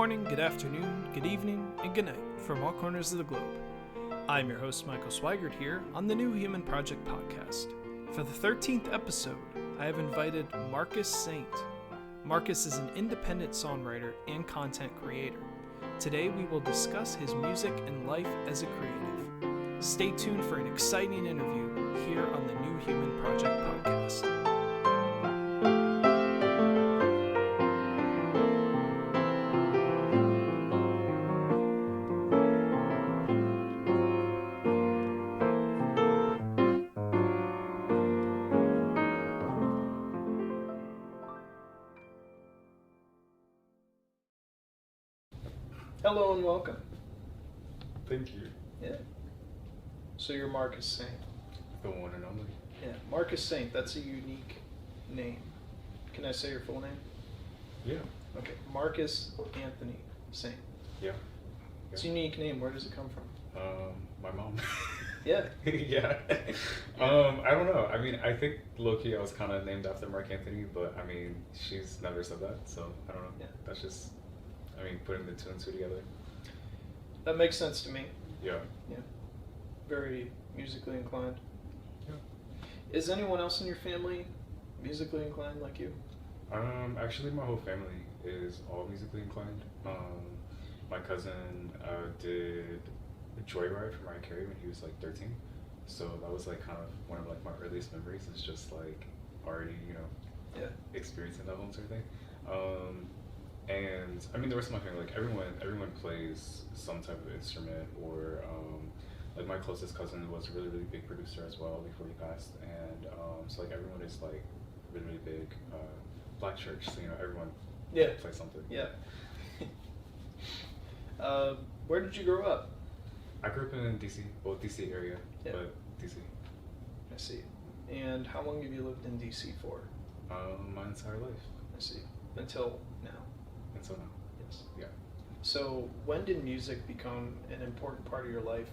morning, good afternoon, good evening, and good night from all corners of the globe. I'm your host, Michael Swigert, here on the New Human Project podcast. For the 13th episode, I have invited Marcus Saint. Marcus is an independent songwriter and content creator. Today, we will discuss his music and life as a creative. Stay tuned for an exciting interview here on the New Human Project podcast. Hello and welcome. Thank you. Yeah. So you're Marcus Saint. The one and only. Yeah, Marcus Saint, that's a unique name. Can I say your full name? Yeah. Okay, Marcus Anthony Saint. Yeah. It's a unique name. Where does it come from? My mom. Yeah. Yeah. I don't know. I mean, I think low-key I was kind of named after Mark Anthony, but I mean, she's never said that, so I don't know. Yeah. That's just, I mean, putting the two and two together. That makes sense to me. Yeah. Yeah. Very musically inclined. Yeah. Is anyone else in your family musically inclined like you? Actually, my whole family is all musically inclined. My cousin did Joyride for Mariah Carey when he was like 13, so that was like kind of one of like my earliest memories. Is just like already, you know, experiencing that whole sort of thing. And I mean, the rest of my family, like everyone plays some type of instrument, or like my closest cousin was a really, really big producer as well before he passed, and so like everyone is like really, really big. Black church, so you know everyone plays something. Yeah. Where did you grow up? I grew up in DC, well, DC area, but DC. I see. And how long have you lived in DC for? My entire life. I see. Until now. Until now. Yes. Yeah. So when did music become an important part of your life?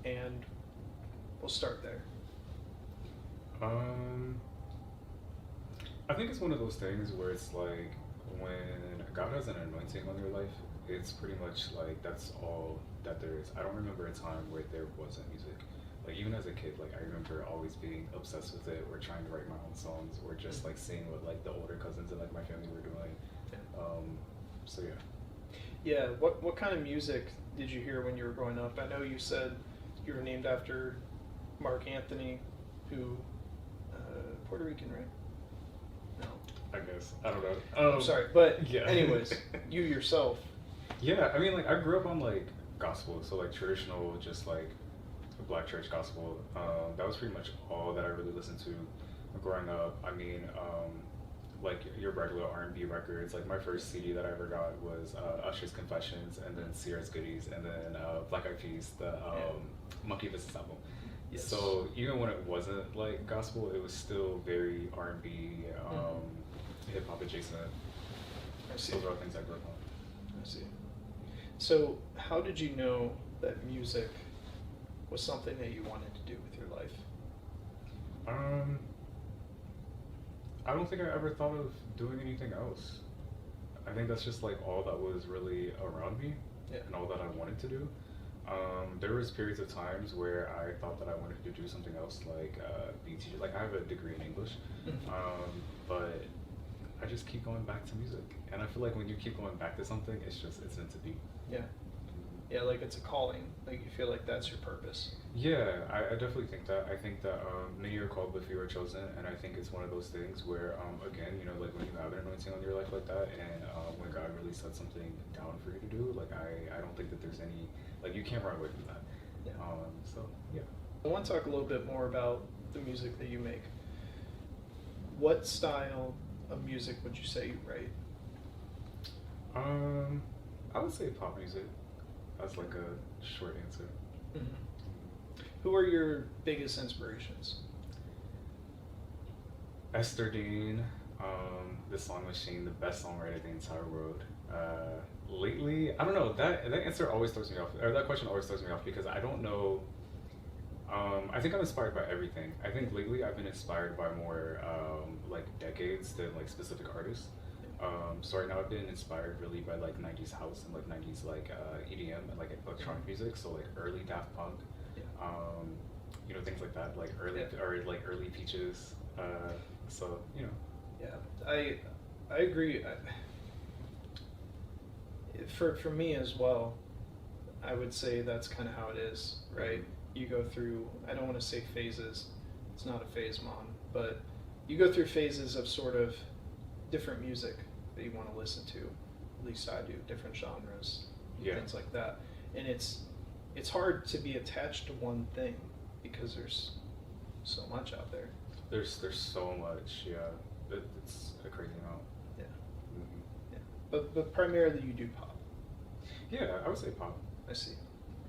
And we'll start there. I think it's one of those things where it's like when God has an anointing on your life, it's pretty much like that's all that there is. I don't remember a time where there wasn't music. Like even as a kid, like I remember always being obsessed with it, or trying to write my own songs, or just like seeing what like the older cousins and like my family were doing. So yeah. Yeah. What kind of music did you hear when you were growing up? I know you said you were named after Mark Anthony, who Puerto Rican, right? No. I guess. I don't know. I'm sorry, but yeah. Anyways, you yourself. Yeah, I mean, like I grew up on like gospel, so like traditional, just like Black church gospel. That was pretty much all that I really listened to growing up. I mean, like your regular R&B records. Like my first CD that I ever got was Usher's Confessions, and then Sierra's Goodies, and then Black Eyed Peas, the Monkey Business album. Yes. So even when it wasn't like gospel, it was still very R&B, hip hop adjacent. I see. Those are all things I grew up on. I see. So how did you know that music was something that you wanted to do with your life? I don't think I ever thought of doing anything else. I think that's just like all that was really around me, and all that I wanted to do. There was periods of times where I thought that I wanted to do something else, like be a teacher. Like I have a degree in English, but I just keep going back to music, and I feel like when you keep going back to something, it's meant to be. Yeah. Yeah, like it's a calling. Like you feel like that's your purpose. Yeah, I definitely think that. I think that many are called, but few are chosen, and I think it's one of those things where, again, you know, like when you have an anointing on your life like that, and when God really set something down for you to do, like I don't think that there's any, like you can't run away from that. Yeah. So yeah. I want to talk a little bit more about the music that you make. What style of music would you say you write? I would say pop music. That's like a short answer. Mm-hmm. Who are your biggest inspirations? Esther Dean, The Song Machine, the best songwriter in the entire world. Lately, I don't know, that answer always throws me off, or that question always throws me off, because I don't know. I think I'm inspired by everything. I think lately I've been inspired by more like decades than like specific artists. So right now I've been inspired really by like 90s house and like 90s like EDM and like electronic music. So like early Daft Punk, Yeah. you know, things like that, like early or like early Peaches. So you know. Yeah, I agree. For me as well, I would say that's kind of how it is, right? You go through, I don't want to say phases, it's not a phase, Mom, but you go through phases of sort of different music that you want to listen to. At least I do, different genres, things like that. And it's hard to be attached to one thing because there's so much out there. There's so much, yeah. It's a crazy amount. Yeah. Mm-hmm. Yeah. But primarily you do pop. Yeah, I would say pop. I see.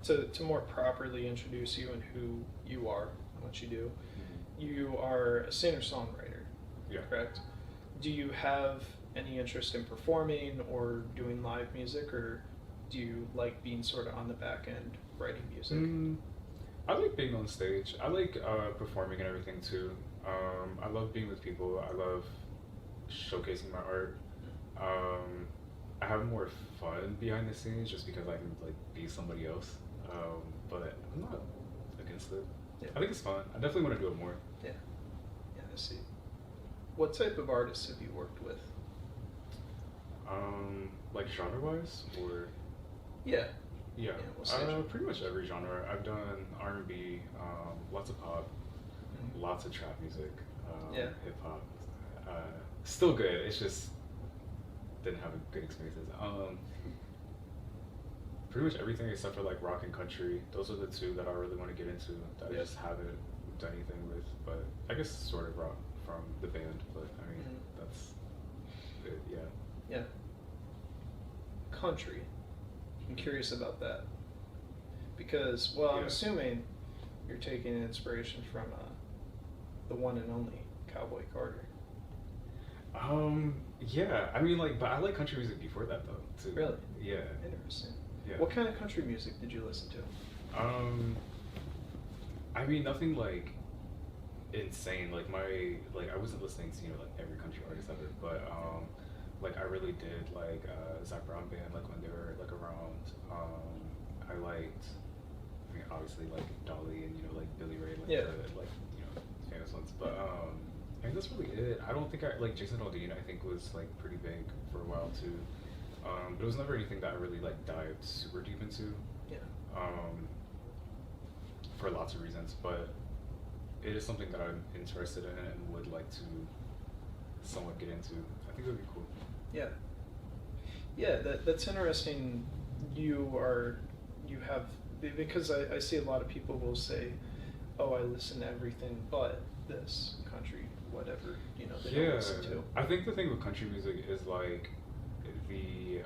To more properly introduce you and who you are and what you do, you are a singer-songwriter, correct? Do you have any interest in performing or doing live music, or do you like being sort of on the back end writing music? I like being on stage. I like performing and everything too. I love being with people. I love showcasing my art. I have more fun behind the scenes just because I can like be somebody else. But I'm not against it. Yeah. I think it's fun. I definitely want to do it more. Yeah. Yeah, I see. What type of artists have you worked with? Like genre-wise, or yeah, we'll pretty much every genre. I've done R&B, lots of pop, lots of trap music, hip hop. Still good. It's just didn't have good experiences. Pretty much everything except for like rock and country. Those are the two that I really want to get into that I just haven't done anything with. But I guess sort of rock from the band. But I mean, that's it. Yeah. Yeah. Country. I'm curious about that because, well, I'm assuming you're taking inspiration from the one and only Cowboy Carter. Yeah. I mean, like, but I like country music before that though too. Really? Yeah. Interesting. Yeah. What kind of country music did you listen to? I mean, nothing like insane. Like I wasn't listening to like every country artist ever, but like I really did like Zac Brown band like when they were like around. I liked, I mean, obviously like Dolly and like Billy Ray, like the like famous ones, but I think that's really it. I don't think I like Jason Aldean. I think was like pretty big for a while too. But it was never anything that I really like dived super deep into. Yeah. For lots of reasons, but it is something that I'm interested in and would like to somewhat get into. I think it would be cool. Yeah. Yeah, that's interesting. You have, because I see a lot of people will say, oh, I listen to everything but this country, whatever, they don't listen to. I think the thing with country music is like the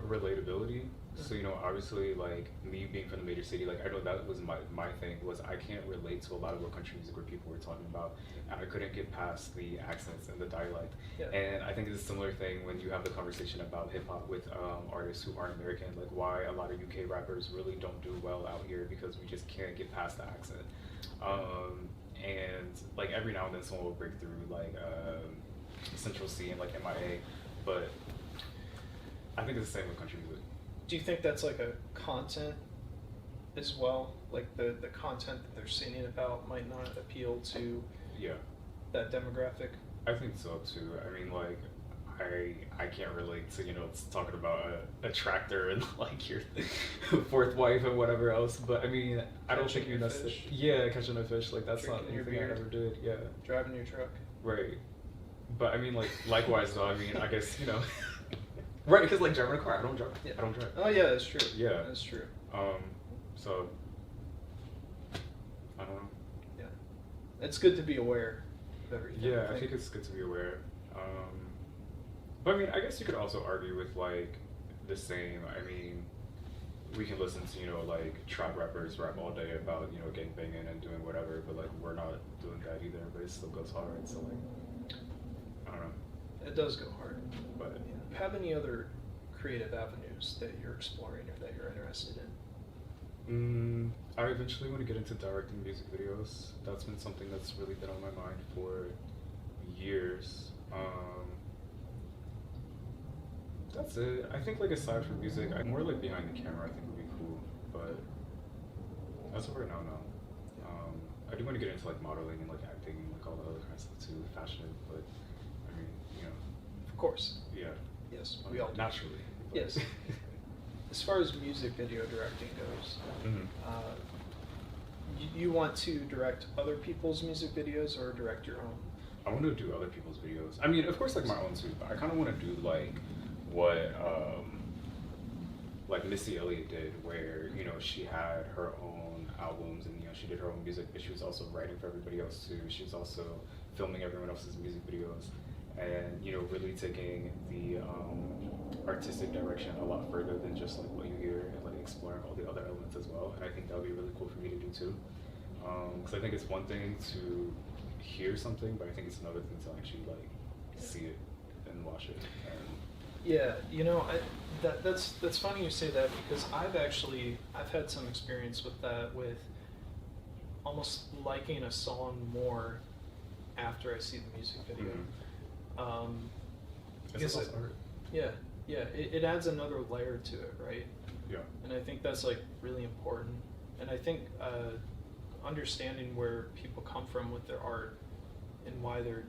relatability. So obviously like me being from the major city, like I know that was my thing was I can't relate to a lot of what country music where people were talking about, and I couldn't get past the accents and the dialect. And I think it's a similar thing when you have the conversation about hip hop with artists who aren't American, like why a lot of UK rappers really don't do well out here because we just can't get past the accent. And like every now and then someone will break through like Central C and like MIA, but I think it's the same with country music. Do you think that's like a content as well? Like the content that they're singing about might not appeal to that demographic? I think so too. I mean, like I can't relate to it's talking about a tractor and like your fourth wife and whatever else. But I mean, I don't think you're necessarily catching a fish. Like that's not anything I ever did. Yeah, driving your truck. Right. But I mean, like likewise though. I mean, I guess Right, because like driving a car, I don't drive. I don't drive. Oh yeah, that's true. Yeah, that's true. So I don't know. Yeah, it's good to be aware of everything. Yeah, I think it's good to be aware. But I mean, I guess you could also argue with like the same. I mean, we can listen to like trap rappers rap all day about getting banging and doing whatever, but like we're not doing that either. But it still goes hard. So like, I don't know. It does go hard. But have any other creative avenues that you're exploring or that you're interested in? I eventually want to get into directing music videos. That's been something that's really been on my mind for years. Um, that's it. I think like aside from music, I more like behind the camera. I think would be cool, but as of right now, no. I do want to get into like modeling and like acting and like all the other kinds of stuff too, fashion. But I mean, you know, Of course. yeah. Yes, we all do. Naturally. But. Yes. As far as music video directing goes, Mhm. you want to direct other people's music videos or direct your own? I want to do other people's videos. I mean, of course, like my own too, but I kind of want to do what like Missy Elliott did, where you know she had her own albums and you know she did her own music, but she was also writing for everybody else too. She was also filming everyone else's music videos, and you know really taking the artistic direction a lot further than just like what you hear and like exploring all the other elements as well. And I think that would be really cool for me to do too, because I think it's one thing to hear something, but I think it's another thing to actually like see it and watch it. And Yeah, you know, that's funny you say that because I've had some experience with that, with almost liking a song more after I see the music video. Because it's art. yeah, it adds another layer to it, right? Yeah. And I think that's like really important. And I think understanding where people come from with their art and why they're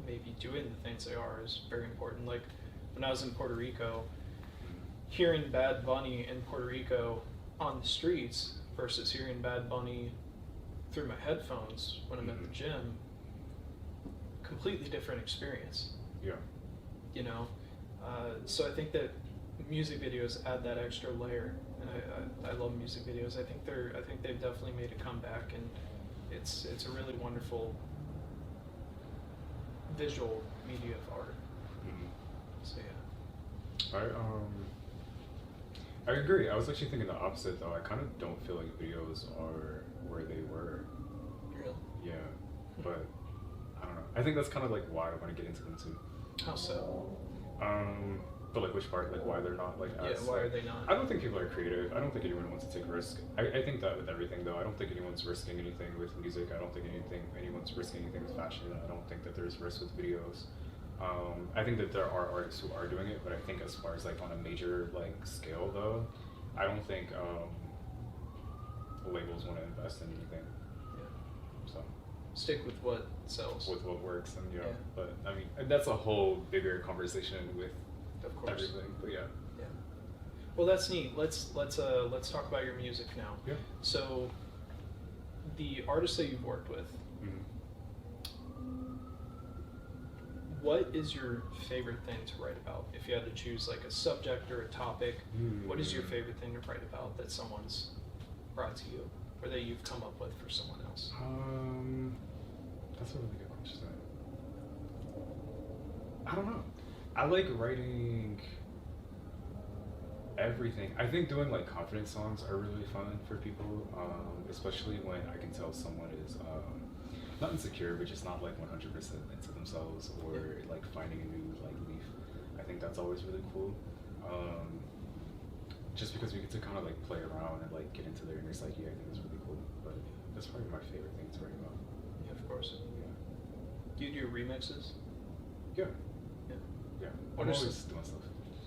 maybe doing the things they are is very important. Like when I was in Puerto Rico, hearing Bad Bunny in Puerto Rico on the streets versus hearing Bad Bunny through my headphones when I'm at the gym, completely different experience. Yeah. You know, so I think that music videos add that extra layer, and I love music videos. I think they've definitely made a comeback, and it's a really wonderful visual media of art. So yeah. I agree. I was actually thinking the opposite though. I kind of don't feel like videos are where they were. Really? Yeah, but I don't know. I think that's kind of like why I want to get into them too. How so? But like which part? Like why they're not like as, Yeah, why like, are they not? I don't think people are creative. I don't think anyone wants to take risk. I think that with everything though. I don't think anyone's risking anything with music. I don't think anyone's risking anything with fashion. I don't think that there's risk with videos. I think that there are artists who are doing it, but I think as far as like on a major like scale though, I don't think labels want to invest in anything. Yeah. So Stick with what sells. with what works, and you know, Yeah. but I mean, and that's a whole bigger conversation with Of course. everything. But yeah. Yeah. Well, that's neat. Let's talk about your music now. Yeah. So, the artists that you've worked with, what is your favorite thing to write about? If you had to choose like a subject or a topic, what is your favorite thing to write about that someone's brought to you, or that you've come up with for someone else? That's a really good question. I don't know. I like writing everything. I think doing like confidence songs are really fun for people, especially when I can tell someone is not insecure, but just not like 100% into themselves, or like finding a new like leaf. I think that's always really cool. Just because we get to kind of like play around and like get into their inner psyche, I think is really cool. But that's probably my favorite thing to write about. Yeah, of course. Yeah. Do you do remixes? Yeah. Yeah. Yeah. What I'm are always some- doing stuff.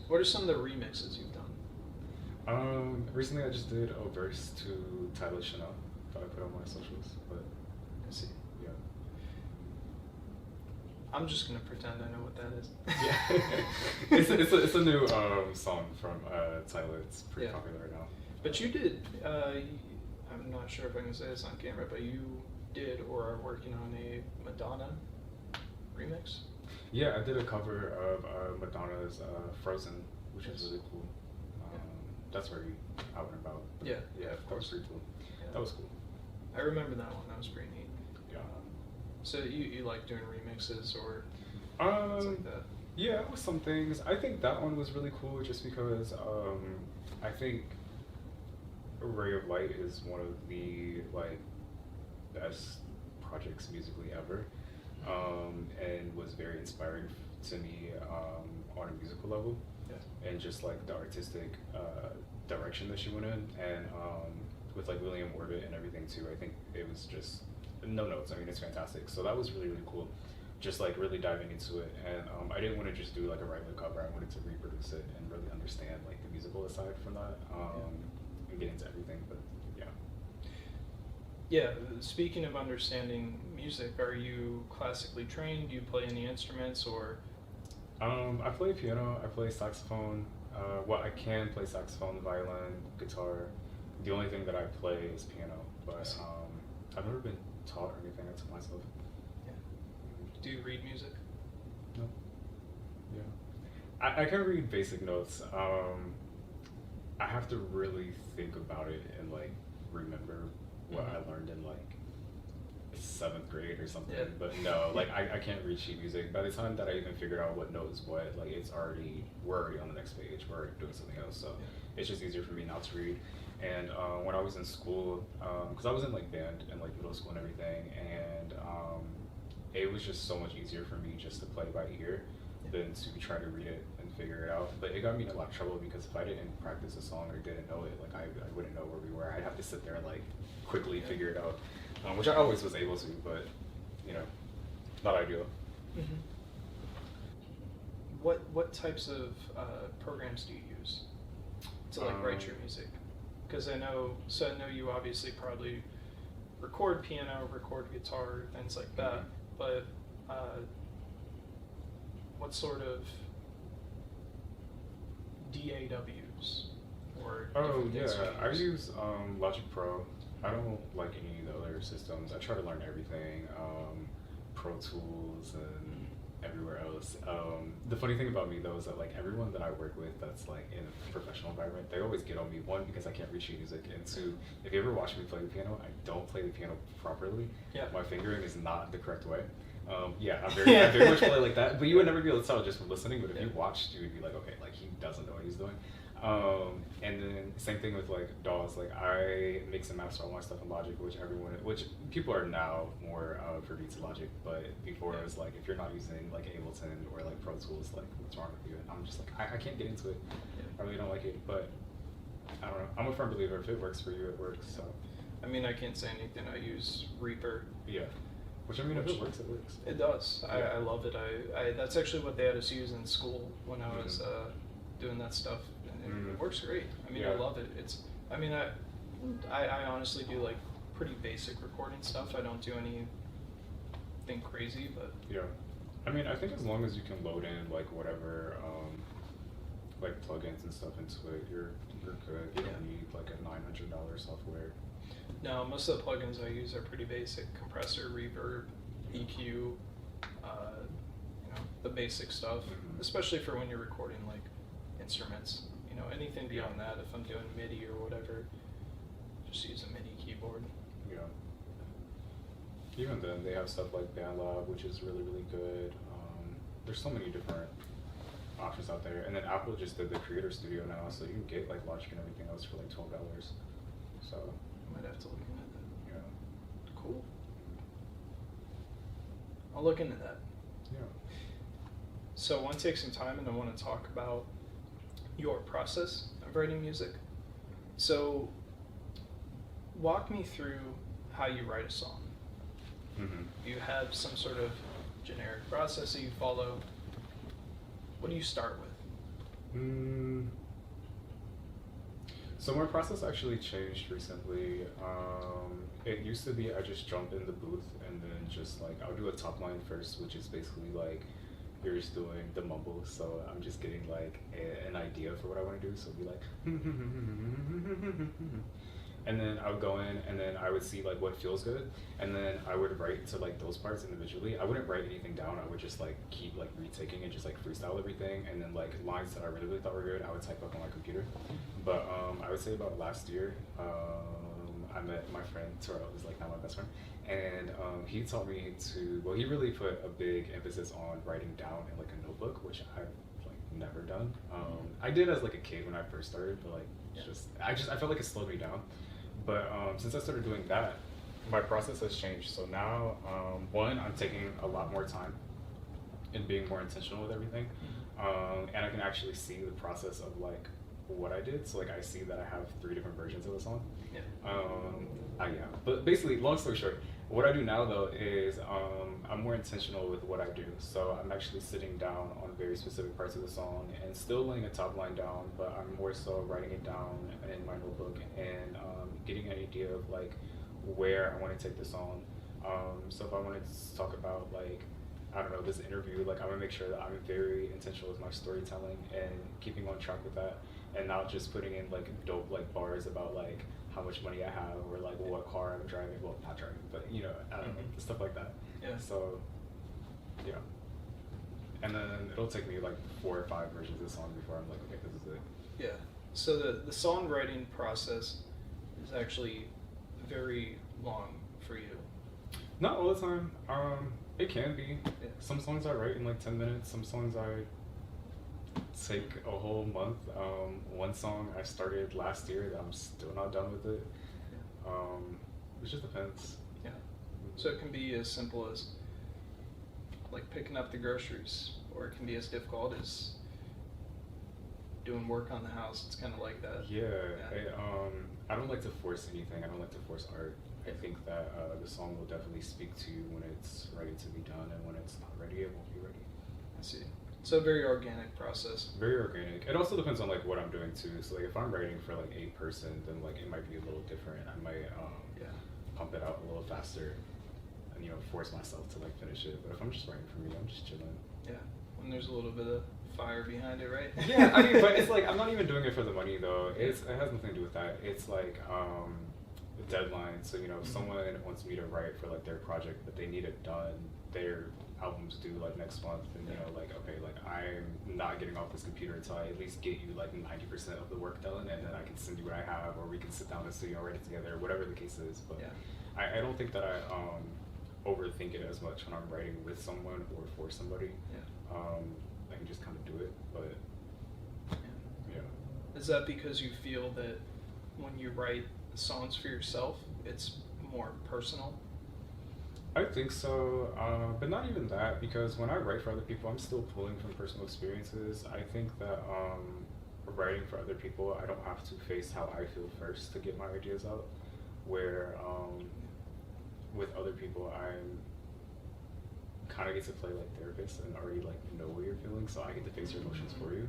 What are some of the remixes you've done? Recently I just did a verse to Tyler Chanel that I put on my socials, but I see. yeah. I'm just gonna pretend I know what that is. Yeah. it's a new song from Tyler. It's pretty popular right now. But you did, I'm not sure if I can say this on camera, but you did or are working on a Madonna remix? Yeah, I did a cover of Madonna's Frozen, which is really cool. That's very out and about. Yeah, Yeah, of that course. was pretty cool. Yeah. That was cool. I remember that one, that was pretty neat. Yeah. So you like doing remixes or things like that? Yeah, with some things. I think that one was really cool just because I think Ray of Light is one of the like best projects musically ever, and was very inspiring to me on a musical level, and just like the artistic direction that she went in, and with like William Orbit and everything too. I think it was just no notes. I mean, it's fantastic. So that was really really cool. just like really diving into it. And I didn't want to just do like a regular cover. I wanted to reproduce it and really understand like the musical aside from that, and get into everything. But yeah. Yeah, speaking of understanding music, are you classically trained? Do you play any instruments or? I play piano, I play saxophone. Well, I can play saxophone, violin, guitar. The only thing that I play is piano, but I've never been taught or anything. I taught myself. Yeah. Do you read music? No. Yeah. I can read basic notes. I have to really think about it and like remember what I learned in like 7th grade or something. Yeah. But no, like I can't read sheet music. By the time that I even figured out what note is what, like we're already on the next page. We're already doing something else. So it's just easier for me not to read. And when I was in school, because I was in like band in like middle school and everything, and it was just so much easier for me just to play by ear than to try to read it and figure it out. But it got me in a lot of trouble because if I didn't practice a song or didn't know it, like I wouldn't know where we were. I'd have to sit there and like quickly figure it out, which I always was able to, but you know, not ideal. Mm-hmm. What types of programs do you use to like write your music? Because I know you obviously probably record piano, record guitar, things like that. But what sort of DAWs or? Oh yeah, I use Logic Pro. I don't like any of the other systems. I try to learn everything, Pro Tools and everywhere else. The funny thing about me though is that like everyone that I work with that's like in a professional environment, they always get on me, one, because I can't read sheet music, and two, if you ever watch me play the piano, I don't play the piano properly. Yeah. My fingering is not the correct way. I very much play like that, but you would never be able to tell just from listening, but if you watched, you would be like, okay, like he doesn't know what he's doing. And then same thing with like DAWs, like I mix and master all my stuff in Logic, which people are now more privy to Logic, but before it was like, if you're not using like Ableton or like Pro Tools, like what's wrong with you? And I'm just like, I can't get into it. I really don't like it, but I don't know. I'm a firm believer, if it works for you, it works, so. I mean, I can't say anything. I use Reaper. Yeah. Which I mean, if it works, it works. It does. Yeah. I love it. I that's actually what they had us use in school when I was doing that stuff. It works great. I mean, I love it. I honestly do like pretty basic recording stuff. I don't do anything crazy, but yeah. I mean, I think as long as you can load in like whatever like plugins and stuff into it, you're good. You don't need like a $900 software. No, most of the plugins I use are pretty basic: compressor, reverb, EQ, the basic stuff. Especially for when you're recording like instruments. Anything beyond that, if I'm doing MIDI or whatever, just use a MIDI keyboard. Yeah. Even then, they have stuff like BandLab, which is really, really good. There's so many different options out there. And then Apple just did the Creator Studio now, so you can get like Logic and everything else for like $12. So I might have to look into that. Yeah. Cool. I'll look into that. Yeah. So I want to take some time and I want to talk about your process of writing music. So walk me through how you write a song. Do you have some sort of generic process that you follow? What do you start with? So my process actually changed recently. It used to be I just jump in the booth and then just like I'll do a top line first, which is basically like you're just doing the mumble, so I'm just getting like an idea for what I want to do, so it'll be like and then I would go in and then I would see like what feels good, and then I would write to like those parts individually. I wouldn't write anything down. I would just like keep like retaking and just like freestyle everything, and then like lines that I really thought were good I would type up on my computer. But I would say about last year I met my friend Terrell, who's like now my best friend, and he taught me he really put a big emphasis on writing down in like a notebook, which I've like never done. I did as like a kid when I first started, but like I felt like it slowed me down. But since I started doing that, my process has changed. So now, one, I'm taking a lot more time and being more intentional with everything, and I can actually see the process of like what I did. So like I see that I have 3 different versions of the song. But basically, long story short, What I do now though is I'm more intentional with what I do. So I'm actually sitting down on very specific parts of the song and still laying a top line down, but I'm more so writing it down in my notebook and getting an idea of like where I want to take the song. So if I wanted to talk about like, I don't know, this interview, like I'm gonna make sure that I'm very intentional with my storytelling and keeping on track with that, and not just putting in like dope like bars about like how much money I have or like what car I'm driving. Well, not driving, but you know, I don't know, stuff like that. Yeah. So, yeah. And then it'll take me like 4 or 5 versions of the song before I'm like, okay, this is it. Yeah. So the songwriting process is actually very long for you. Not all the time. It can be. Yeah. Some songs I write in like 10 minutes. Some songs I take a whole month. One song I started last year that I'm still not done with it. It just depends. Yeah. So it can be as simple as like picking up the groceries, or it can be as difficult as doing work on the house. It's kind of like that. Yeah. I don't like to force anything. I don't like to force art. I think that the song will definitely speak to you when it's ready to be done, and when it's not ready, it won't be ready. I see. So a very organic process. Very organic. It also depends on like what I'm doing too. So like if I'm writing for like a person, then like it might be a little different. I might pump it out a little faster, and force myself to like finish it. But if I'm just writing for me, I'm just chilling. Yeah. When there's a little bit of fire behind it, right? Yeah, I mean, but it's like I'm not even doing it for the money though. It has nothing to do with that. It's like the deadline. So if someone wants me to write for like their project, but they need it done, their album's due like next month, and like okay, like I'm not getting off this computer until I at least get you like 90% of the work done, and then I can send you what I have, or we can sit down and write it together, whatever the case is. But I don't think that I overthink it as much when I'm writing with someone or for somebody. I can just kind of do it, but yeah. Is that because you feel that when you write songs for yourself, it's more personal? I think so, but not even that, because when I write for other people, I'm still pulling from personal experiences. I think that writing for other people, I don't have to face how I feel first to get my ideas out, where with other people, I'm kind of get to play like therapist and already like know what you're feeling, so I get to face your emotions for you.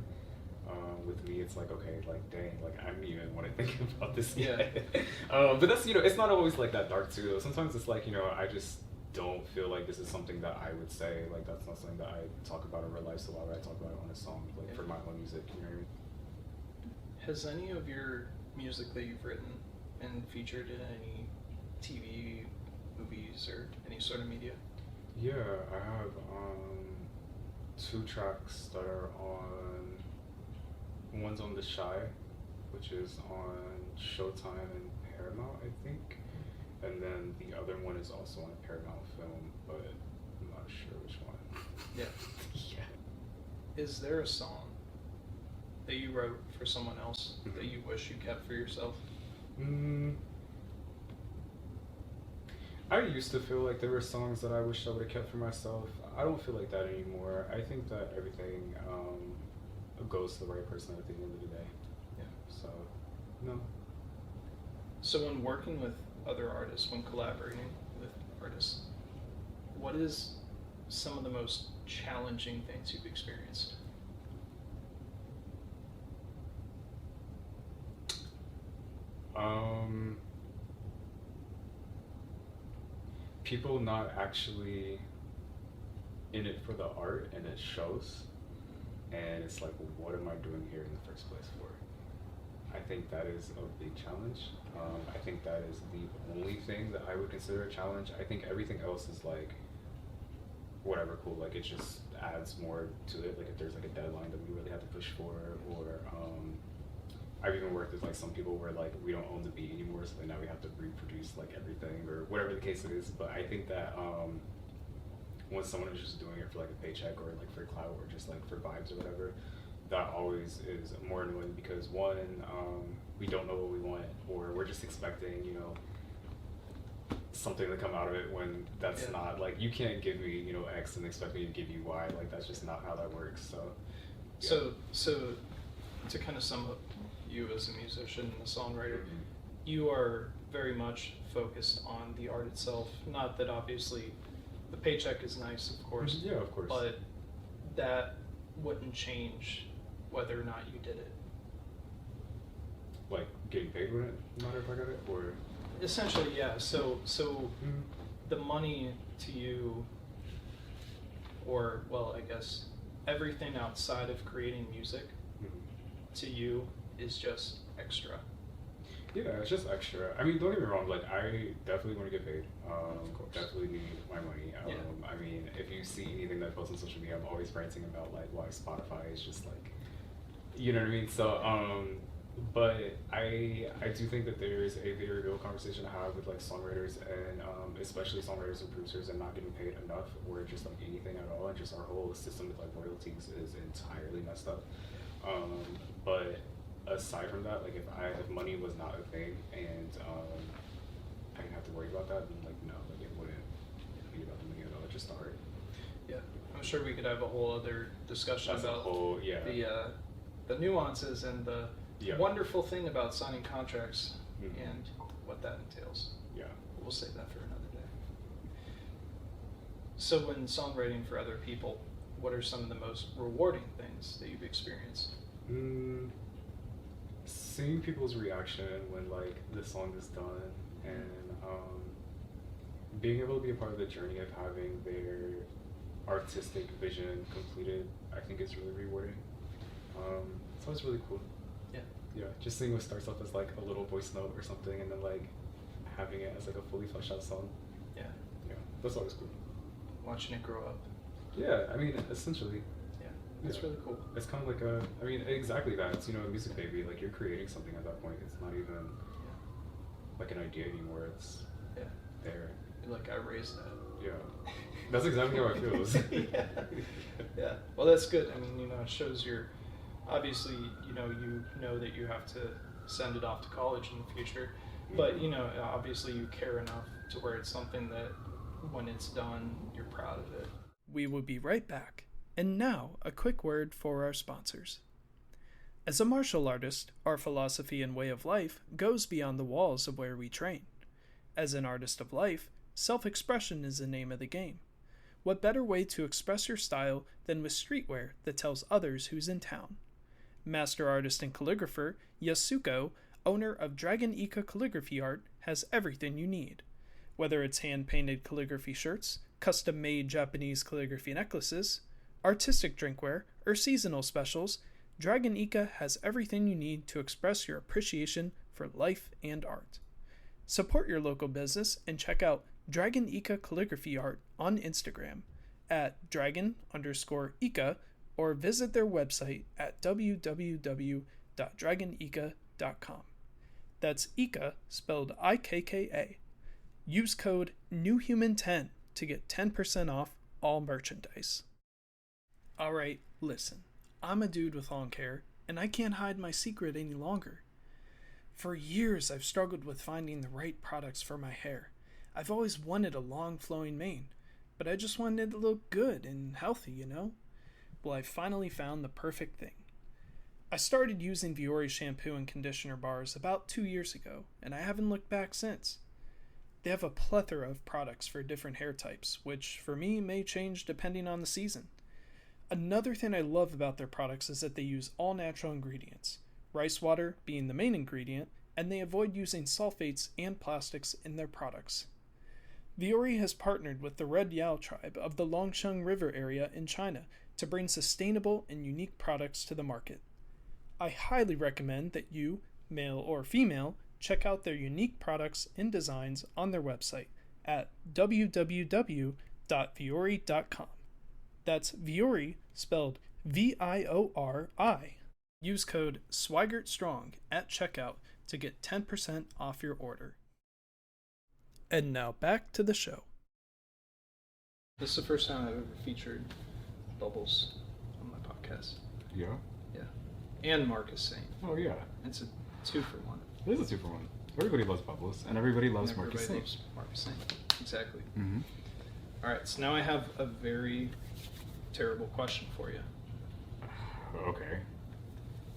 With me, it's like, okay, like dang, like I don't even want to think about this yet. But that's it's not always like that dark too. Though. Sometimes it's like I just don't feel like this is something that I would say. Like that's not something that I talk about in real life. So why would I talk about it on a song? Like for my own music, you know what I mean? Has any of your music that you've written been featured in any TV, movies, or any sort of media? Yeah, I have 2 tracks that are on. One's on The Shy, which is on Showtime and Paramount, I think. And then the other one is also on a Paramount film, but I'm not sure which one. Yeah. Is there a song that you wrote for someone else that you wish you kept for yourself? I used to feel like there were songs that I wish I would have kept for myself. I don't feel like that anymore. I think that everything goes to the right person at the end of the day. Yeah. So, no. So when working with other artists, when collaborating with artists, what is some of the most challenging things you've experienced? People not actually in it for the art, and it shows. And it's like, well, what am I doing here in the first place for? I think that is a big challenge. I think that is the only thing that I would consider a challenge. I think everything else is like, whatever, cool. Like it just adds more to it. Like if there's like a deadline that we really have to push for, or I've even worked with like some people where like we don't own the beat anymore, so then now we have to reproduce like everything or whatever the case is. But I think that when someone is just doing it for like a paycheck or like for clout or just like for vibes or whatever, that always is more annoying, because one, we don't know what we want, or we're just expecting something to come out of it when that's not, like, you can't give me X and expect me to give you Y. Like that's just not how that works. So so to kind of sum up you as a musician and a songwriter, you are very much focused on the art itself. Not that obviously the paycheck is nice, of course. Yeah, of course. But that wouldn't change whether or not you did it. Like getting paid wouldn't matter if I got it, or essentially, yeah. So the money to you, or well, I guess everything outside of creating music to you is just extra. Yeah, it's just extra. I mean, don't get me wrong. Like, I definitely want to get paid. Of course. Definitely need my money. Yeah. I mean, if you see anything that I post on social media, I'm always ranting about like why Spotify is just like, you know what I mean. So, but I do think that there's a very real conversation to have with like songwriters and especially songwriters and producers and not getting paid enough or just like anything at all, and just our whole system with like royalties is entirely messed up. But aside from that, like if money was not a thing and I didn't have to worry about that, then like no, like it wouldn't be about the money at all. It's just art. Yeah, I'm sure we could have a whole other discussion about the nuances and the wonderful thing about signing contracts and what that entails. Yeah, we'll save that for another day. So when songwriting for other people, what are some of the most rewarding things that you've experienced? Seeing people's reaction when like the song is done, and being able to be a part of the journey of having their artistic vision completed, I think is really rewarding. So it's really cool. Yeah, just seeing what starts off as like a little voice note or something, and then like having it as like a fully fleshed out song. Yeah, that's always cool. Watching it grow up. Yeah, I mean, essentially. It's really cool. It's kind of like exactly that. It's, a music baby. Like, you're creating something at that point. It's not even like an idea anymore. It's there. Like, I raised that. Yeah. That's exactly how it feels. Yeah. Well, that's good. I mean, it shows obviously, you know that you have to send it off to college in the future. But, obviously you care enough to where it's something that when it's done, you're proud of it. We will be right back. And now, a quick word for our sponsors. As a martial artist, our philosophy and way of life goes beyond the walls of where we train. As an artist of life, self-expression is the name of the game. What better way to express your style than with streetwear that tells others who's in town? Master artist and calligrapher Yasuko, owner of Dragon Ika Calligraphy Art, has everything you need. Whether it's hand-painted calligraphy shirts, custom-made Japanese calligraphy necklaces, artistic drinkware, or seasonal specials, Dragon Ika has everything you need to express your appreciation for life and art. Support your local business and check out Dragon Ika Calligraphy Art on Instagram at dragon_Ika or visit their website at www.dragonika.com. That's Ika, spelled IKKA. Use code NEWHUMAN10 to get 10% off all merchandise. Alright, listen. I'm a dude with long hair, and I can't hide my secret any longer. For years, I've struggled with finding the right products for my hair. I've always wanted a long flowing mane, but I just wanted it to look good and healthy, Well, I finally found the perfect thing. I started using Viore shampoo and conditioner bars about 2 years ago, and I haven't looked back since. They have a plethora of products for different hair types, which for me may change depending on the season. Another thing I love about their products is that they use all natural ingredients, rice water being the main ingredient, and they avoid using sulfates and plastics in their products. Viore has partnered with the Red Yao tribe of the Longsheng River area in China to bring sustainable and unique products to the market. I highly recommend that you, male or female, check out their unique products and designs on their website at www.viore.com. That's Viore, spelled V-I-O-R-I. Use code SWIGERTSTRONG at checkout to get 10% off your order. And now back to the show. This is the first time I've ever featured Bubbles on my podcast. Yeah? Yeah. And Marcus Saint. Oh, yeah. It's a 2-for-1. It is a 2-for-1. Everybody loves Bubbles, and everybody loves Marcus Saint. Loves Marcus Saint. Exactly. Mm-hmm. All right, so now I have a very terrible question for you. Okay.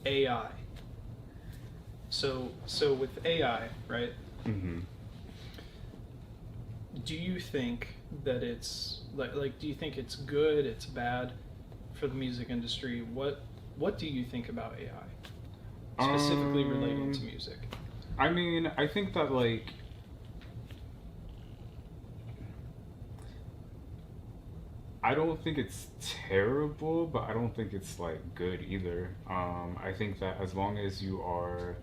AI. So with AI, right? Mm-hmm. Do you think that it's like do you think it's good, it's bad for the music industry? What do you think about AI specifically relating to music? I mean, I think that like I don't think it's terrible, but I don't think it's like good either. I think that as long as you are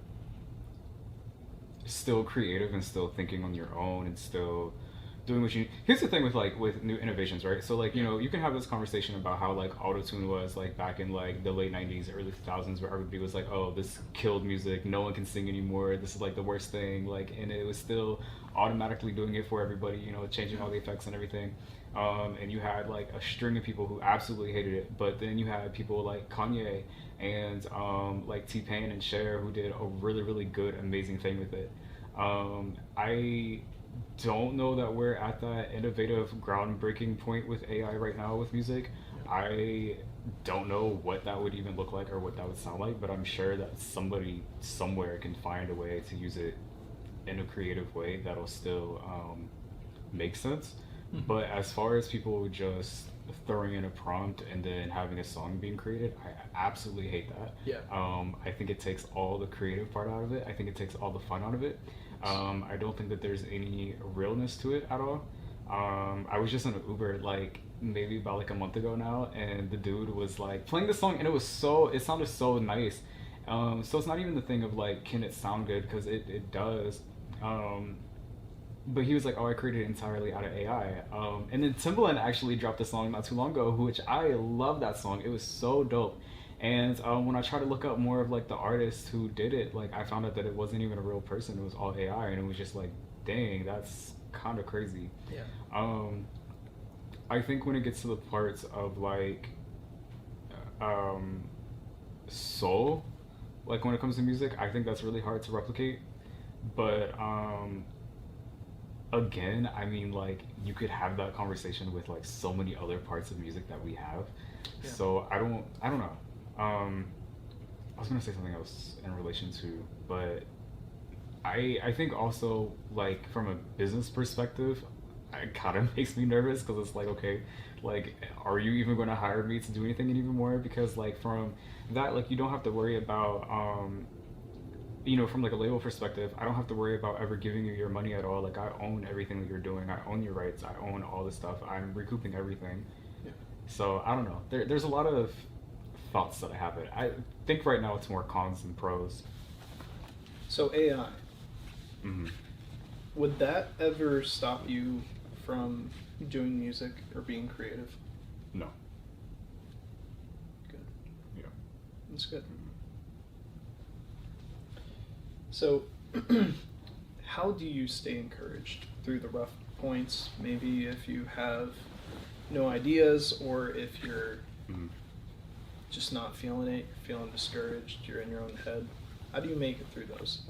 still creative and still thinking on your own and still doing what you need. Here's the thing with like with new innovations, right? So like, you know, you can have this conversation about how like autotune was like back in like the late 90s, early 2000s, where everybody was like, oh, this killed music, no one can sing anymore, this is like the worst thing, like, and it was still automatically doing it for everybody, you know, changing all the effects and everything. And you had like a string of people who absolutely hated it, but then you had people like Kanye and like T-Pain and Cher who did a really really good amazing thing with it. I don't know that we're at that innovative groundbreaking point with AI right now with music. I don't know what that would even look like or what that would sound like, but I'm sure that somebody somewhere can find a way to use it in a creative way that'll still make sense. Mhm. But as far as people just throwing in a prompt and then having a song being created, I absolutely hate that. Yeah. I think it takes all the creative part out of it. I think it takes all the fun out of it. I don't think that there's any realness to it at all. I was just in an Uber like maybe about like a month ago now, and the dude was like playing the song, and it sounded so nice. So it's not even the thing of like, can it sound good? Because it does. But he was like, "Oh, I created it entirely out of AI." And then Timbaland actually dropped a song not too long ago, which I love that song. It was so dope. And when I tried to look up more of like the artist who did it, like I found out that it wasn't even a real person. It was all AI, and it was just like, dang, that's kind of crazy. Yeah. I think when it gets to the parts of like soul, like when it comes to music, I think that's really hard to replicate. But again, I mean, like you could have that conversation with like so many other parts of music that we have. Yeah. So I don't know. I was gonna say something else in relation to, but I think also like from a business perspective, it kind of makes me nervous because it's like, okay, like are you even going to hire me to do anything anymore? Because like from that, like you don't have to worry about you know, from like a label perspective, I don't have to worry about ever giving you your money at all. Like I own everything that you're doing. I own your rights. I own all this stuff. I'm recouping everything. Yeah. So I don't know. There's a lot of thoughts that I have. It. I think right now it's more cons than pros. So AI, Mm-hmm. would that ever stop you from doing music or being creative? No. Good. Yeah. That's good. So, how do you stay encouraged through the rough points? Maybe if you have no ideas, or if you're Mm-hmm. just not feeling it, you're feeling discouraged, you're in your own head. How do you make it through those?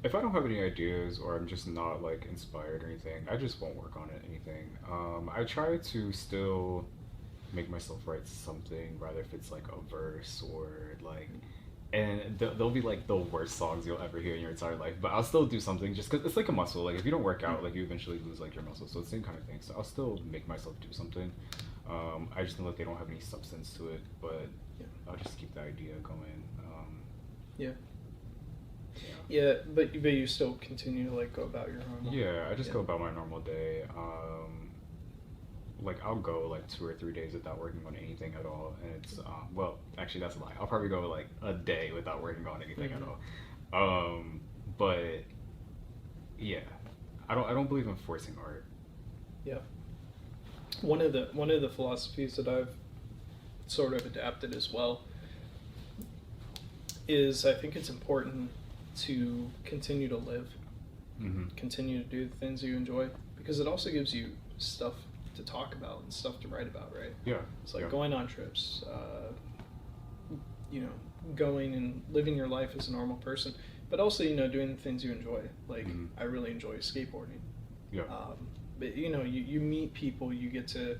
If I don't have any ideas or I'm just not like inspired or anything, I just won't work on it. Anything. I try to still make myself write something, rather if it's like a verse or like, and they'll be like the worst songs you'll ever hear in your entire life. But I'll still do something just because it's like a muscle. Like if you don't work out, like you eventually lose like your muscle. So it's the same kind of thing. So I'll still make myself do something. I just know that they don't have any substance to it, but Yeah. I'll just keep the idea going. Yeah. Yeah. Yeah, but you still continue to like go about your normal. Yeah, I just Yeah. go about my normal day. Like I'll go like 2 or 3 days without working on anything at all, and it's well, actually that's a lie. I'll probably go like a day without working on anything at all. But yeah, I don't believe in forcing art. Yeah. One of the philosophies that I've sort of adapted as well is I think it's important to continue to live, Mm-hmm. continue to do the things you enjoy, because it also gives you stuff to talk about and stuff to write about, right? Yeah. It's like yeah. going on trips, going and living your life as a normal person, but also, doing the things you enjoy. Like, Mhm. I really enjoy skateboarding. Yeah. But, you meet people, you get to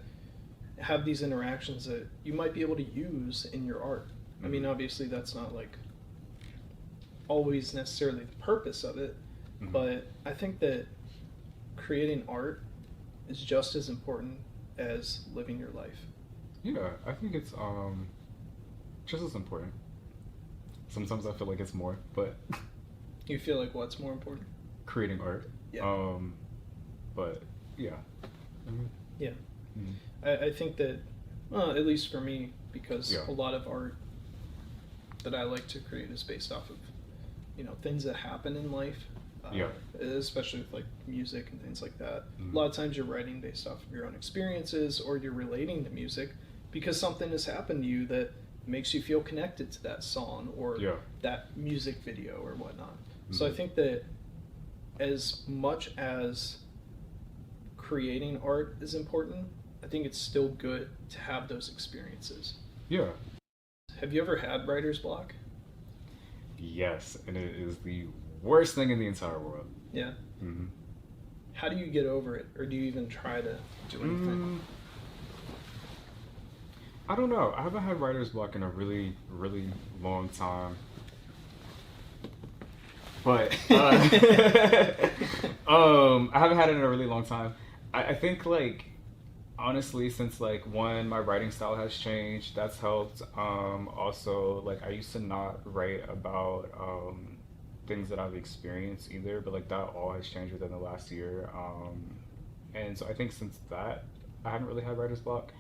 have these interactions that you might be able to use in your art. I mean, Mhm. obviously that's not like always necessarily the purpose of it, but I think that creating art is just as important as living your life. Yeah, I think it's just as important. Sometimes I feel like it's more, but You feel like what's more important? creating art. Yeah. But yeah. Yeah. Mm-hmm. I think that, well, at least for me, because Yeah. a lot of art that I like to create is based off of, things that happen in life. Yeah. Especially with like music and things like that. Mm-hmm. A lot of times you're writing based off of your own experiences, or you're relating to music because something has happened to you that makes you feel connected to that song or Yeah. that music video or whatnot. Mm-hmm. So I think that as much as creating art is important, I think it's still good to have those experiences. Yeah. Have you ever had writer's block? Yes, and it is the worst thing in the entire world. Yeah. Mm-hmm. How do you get over it, or do you even try to do anything? I don't know. I haven't had writer's block in a really, really long time. But I haven't had it in a really long time. I think like honestly, since like one, my writing style has changed. That's helped. Also, like I used to not write about things that I've experienced either, but like that all has changed within the last year. And so I think since that, I haven't really had writer's block.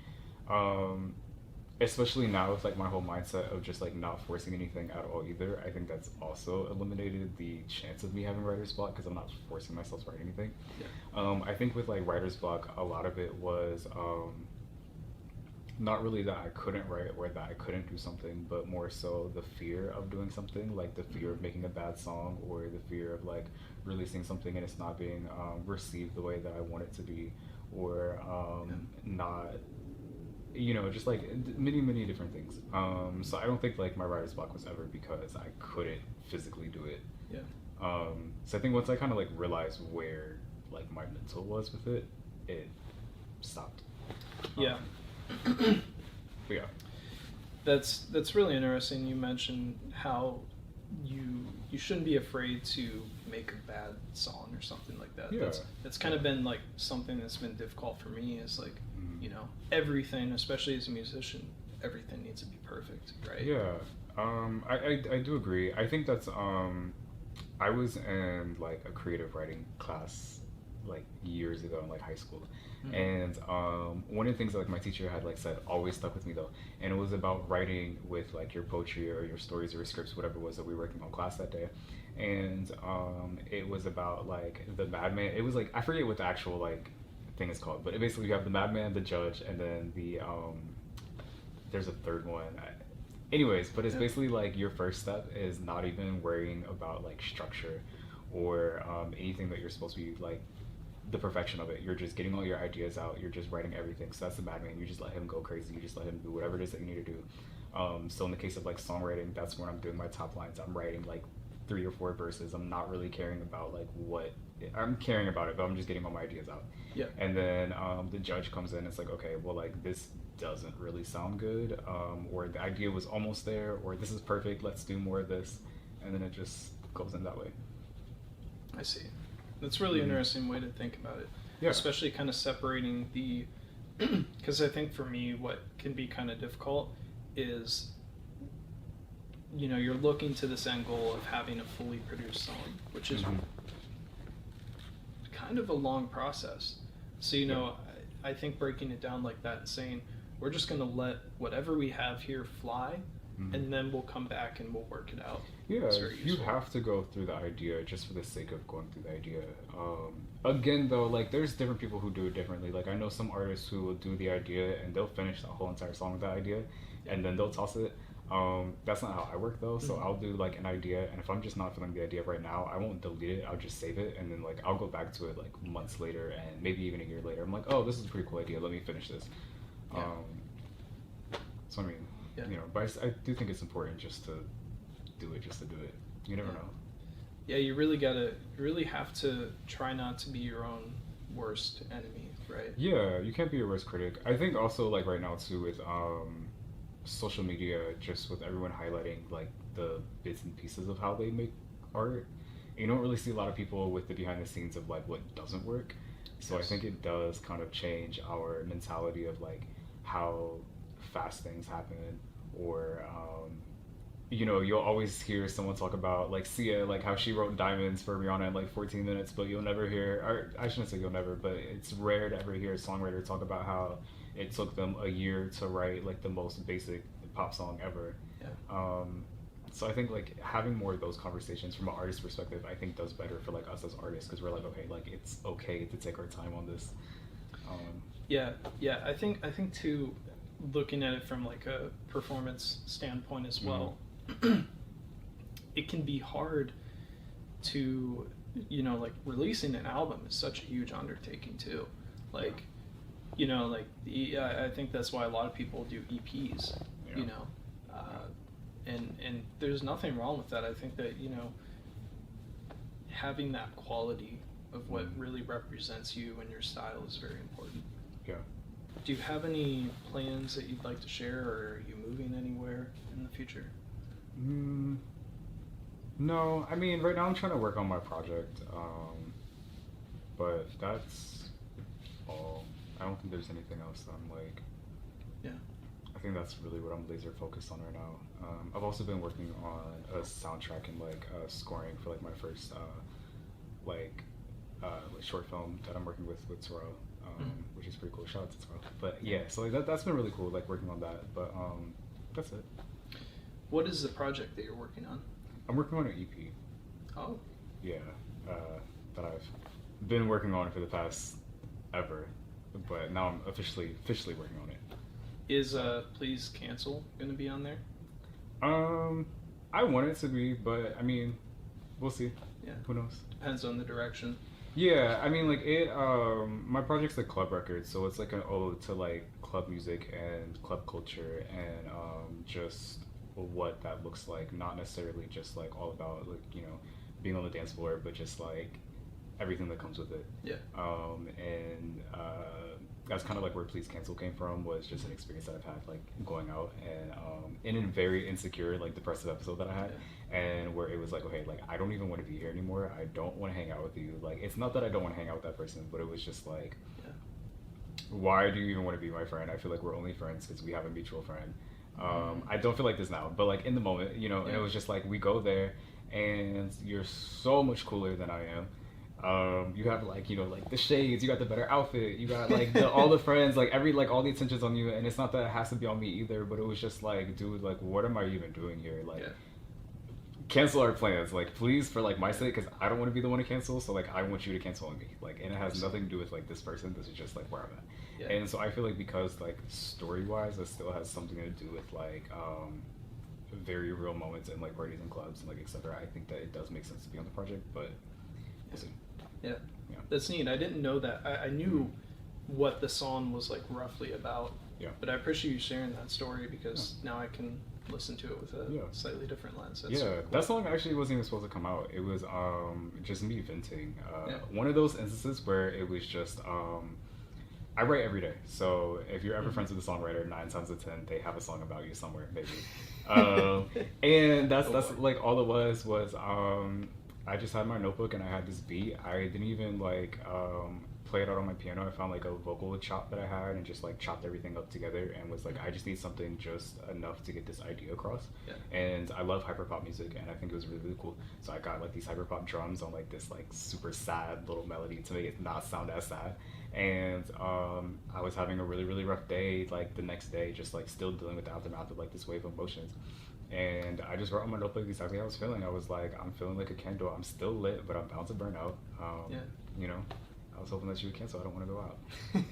Especially now with like my whole mindset of just like not forcing anything at all either. I think that's also eliminated the chance of me having writer's block because I'm not forcing myself to write anything. Yeah. I think with like writer's block, a lot of it was not really that I couldn't write or that I couldn't do something, but more so the fear of doing something, like the fear of making a bad song or the fear of like releasing something and it's not being received the way that I want it to be, or not, just like many different things. So I don't think like my writer's block was ever because I couldn't physically do it. Yeah. So I think once I kind of like realized where like my mental was with it, it stopped. Yeah. But yeah. That's really interesting. You mentioned how you shouldn't be afraid to make a bad song or something like that. Yeah. That's kind of been like something that's been difficult for me is like, everything, especially as a musician, everything needs to be perfect, right? Yeah. I do agree. I think that's I was in like a creative writing class like years ago in like high school. And one of the things that like my teacher had like said always stuck with me though, and it was about writing with like your poetry or your stories or your scripts, whatever it was that we were working on class that day. And it was about like the madman. It was like I forget what the actual like thing is called, but it basically you have the madman, the judge, and then the there's a third one. Anyways, but it's basically like your first step is not even worrying about like structure or anything that you're supposed to be like the perfection of it. You're just getting all your ideas out. You're just writing everything. So that's the madman. You just let him go crazy. You just let him do whatever it is that you need to do. So in the case of like songwriting, that's when I'm doing my top lines. I'm writing like 3 or 4 verses. I'm not really caring about like what I'm caring about it, but I'm just getting all my ideas out. Yeah. And then the judge comes in. It's like, okay, well, like this doesn't really sound good, or the idea was almost there, or this is perfect. Let's do more of this, and then it just goes in that way. I see. That's a really interesting way to think about it. Yeah. Especially kind of separating the, because I think for me what can be kind of difficult is, you're looking to this end goal of having a fully produced song, which is kind of a long process. So, I think breaking it down like that and saying, we're just going to let whatever we have here fly, and then we'll come back and we'll work it out. Yeah, you have to go through the idea just for the sake of going through the idea. Again, though, like there's different people who do it differently. Like I know some artists who will do the idea and they'll finish the whole entire song with the idea, and then they'll toss it. That's not how I work though. So I'll do like an idea, and if I'm just not feeling the idea right now, I won't delete it. I'll just save it, and then like I'll go back to it like months later, and maybe even a year later. I'm like, oh, this is a pretty cool idea. Let me finish this. So I mean. But I do think it's important just to do it, You never know. Yeah, you really have to try not to be your own worst enemy, right? Yeah, you can't be your worst critic. I think also like right now too with social media, just with everyone highlighting like the bits and pieces of how they make art. You don't really see a lot of people with the behind the scenes of like what doesn't work. So I think it does kind of change our mentality of like how fast things happen, or you'll always hear someone talk about like Sia, like how she wrote Diamonds for Rihanna in like 14 minutes, but you'll never hear, or I shouldn't say you'll never, but it's rare to ever hear a songwriter talk about how it took them a year to write like the most basic pop song ever. Yeah. So I think like having more of those conversations from an artist perspective, I think does better for like us as artists, because we're like, okay, like it's okay to take our time on this. Yeah. I think too, looking at it from like a performance standpoint as well, it can be hard to, like releasing an album is such a huge undertaking too. Like, I think that's why a lot of people do EPs. And there's nothing wrong with that. I think that, having that quality of what really represents you and your style is very important. Yeah. Do you have any plans that you'd like to share, or are you moving anywhere in the future? No, I mean, right now I'm trying to work on my project, but that's all. I don't think there's anything else that I'm like... Yeah. I think that's really what I'm laser focused on right now. I've also been working on a soundtrack and like scoring for like my first like short film that I'm working with Terrell, which is pretty cool. Shout out to Terrell. But yeah, so like, that's been really cool, like working on that. But that's it. What is the project that you're working on? I'm working on an EP. Oh. Yeah, that I've been working on for the past ever, but now I'm officially working on it. Is Please Cancel gonna be on there? I want it to be, but I mean, we'll see. Yeah. Who knows? Depends on the direction. Yeah, I mean, like my project's a club record, so it's like an ode to like club music and club culture and just what that looks like. Not necessarily just like all about like being on the dance floor, but just like everything that comes with it. Yeah. That's kind of like where Please Cancel came from, was just an experience that I've had like going out and in a very insecure, like depressive episode that I had, and where it was like, okay, like I don't even want to be here anymore. I don't want to hang out with you. Like, it's not that I don't want to hang out with that person, but it was just like, why do you even want to be my friend? I feel like we're only friends because we have a mutual friend. I don't feel like this now, but like in the moment, and it was just like, we go there and you're so much cooler than I am. You have like like the shades, you got the better outfit, you got like all the friends, like all the attention's on you, and it's not that it has to be on me either, but it was just like, dude, like what am I even doing here? Like, cancel our plans, like please, for like my sake, because I don't want to be the one to cancel, so like I want you to cancel on me, like, and it has nothing to do with like this person, this is just like where I'm at. And so I feel like because like story wise it still has something to do with like very real moments and like parties and clubs and like etc. I think that it does make sense to be on the project, but we'll see. Yeah, that's neat. I didn't know that. I knew what the song was like roughly about. Yeah. But I appreciate you sharing that story, because now I can listen to it with a slightly different lens. That's cool. That song actually wasn't even supposed to come out. It was just me venting. One of those instances where it was just I write every day. So if you're ever friends with a songwriter, 9 times out of 10 they have a song about you somewhere, maybe. And that's like all it was I just had my notebook and I had this beat. I didn't even like play it out on my piano. I found like a vocal chop that I had and just like chopped everything up together and was like, I just need something just enough to get this idea across. And I love hyperpop music and I think it was really, really cool. So I got like these hyperpop drums on like this like super sad little melody to make it not sound as sad. And I was having a really, really rough day like the next day, just like still dealing with the aftermath of like this wave of emotions. And I just wrote on my notebook exactly how I was feeling. I was like, I'm feeling like a candle. I'm still lit, but I'm bound to burn out. I was hoping that you would cancel. I don't want to go out.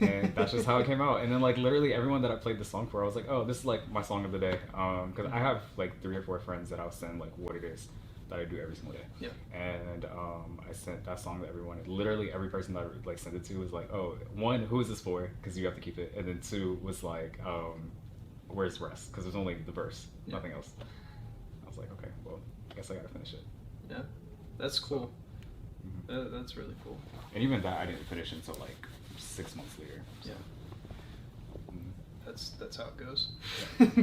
And that's just how it came out. And then like literally everyone that I played the song for, I was like, oh, this is like my song of the day. Because I have like 3 or 4 friends that I'll send like what it is that I do every single day. And I sent that song to everyone. Literally every person that I like sent it to was like, oh, 1, who is this for? Because you have to keep it. And then 2 was like, where's rest? Because there's only the verse, nothing else. I was like, okay, well, I guess I gotta finish it. Yeah, that's cool. That's really cool. And even that I didn't finish until like 6 months later. So. that's how it goes.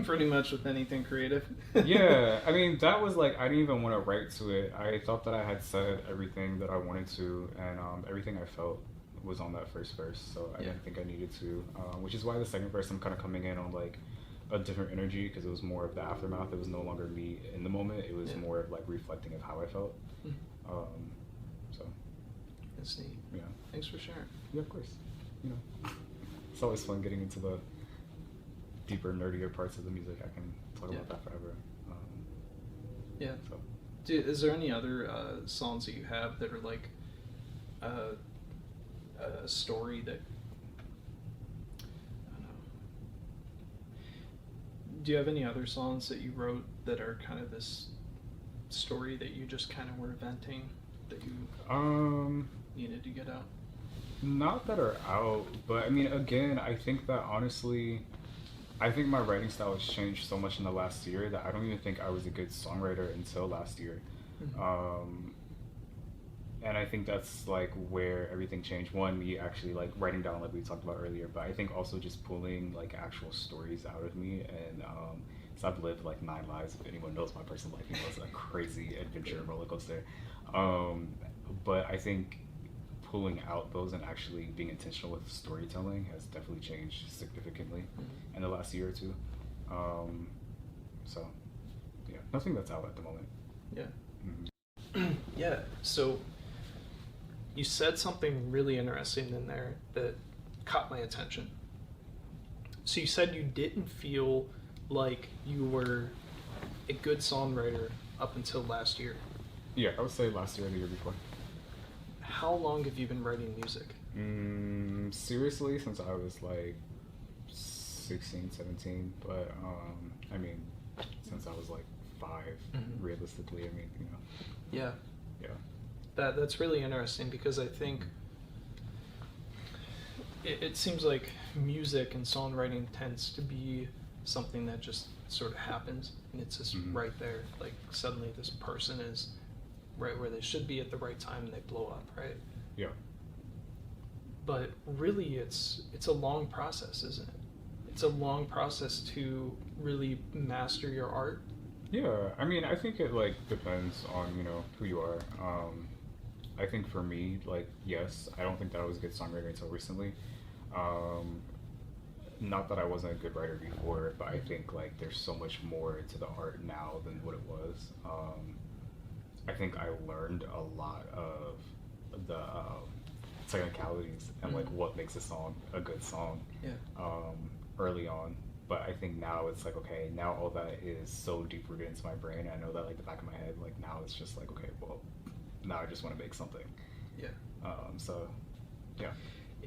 Pretty much with anything creative. Yeah, I mean, that was like, I didn't even want to write to it. I thought that I had said everything that I wanted to, and everything I felt was on that first verse, so I didn't think I needed to, which is why the second verse I'm kind of coming in on like a different energy, because it was more of the aftermath. It was no longer me in the moment. It was more of like reflecting of how I felt. So that's neat. Yeah. Thanks for sharing. Yeah, of course. You know, it's always fun getting into the deeper, nerdier parts of the music. I can talk about that forever. So. Is there any other songs that you have that are like a story that, I don't know. Do you have any other songs that you wrote that are kind of this story that you just kind of were venting, that you needed to get out? Not that are out, but I mean, again, I think that honestly, I think my writing style has changed so much in the last year that I don't even think I was a good songwriter until last year. And I think that's like where everything changed. One, me actually like writing down like we talked about earlier, but I think also just pulling like actual stories out of me. And so I've lived like 9 lives. If anyone knows my personal life, it was a crazy adventure roller coaster. But I think pulling out those and actually being intentional with storytelling has definitely changed significantly in the last year or two. So yeah, nothing that's out at the moment. Yeah. Yeah. So you said something really interesting in there that caught my attention. So you said you didn't feel like you were a good songwriter up until last year. Yeah, I would say last year or the year before. How long have you been writing music? Seriously, since I was like 16, 17, but I mean, since I was like 5, realistically, I mean, you know. Yeah. Yeah. That's really interesting, because I think it seems like music and songwriting tends to be something that just sort of happens, and it's just right there. Like suddenly this person is right where they should be at the right time and they blow up, right? Yeah. But really it's a long process, isn't it? It's a long process to really master your art. Yeah, I mean, I think it like depends on, you know, who you are. I think for me, like, yes, I don't think that I was a good songwriter until recently. Not that I wasn't a good writer before, but I think like there's so much more to the art now than what it was. I think I learned a lot of the technicalities and like what makes a song a good song early on. But I think now it's like, okay, now all that is so deep rooted into my brain. I know that like the back of my head, like now it's just like, okay, well, now I just want to make something. Yeah. So, yeah.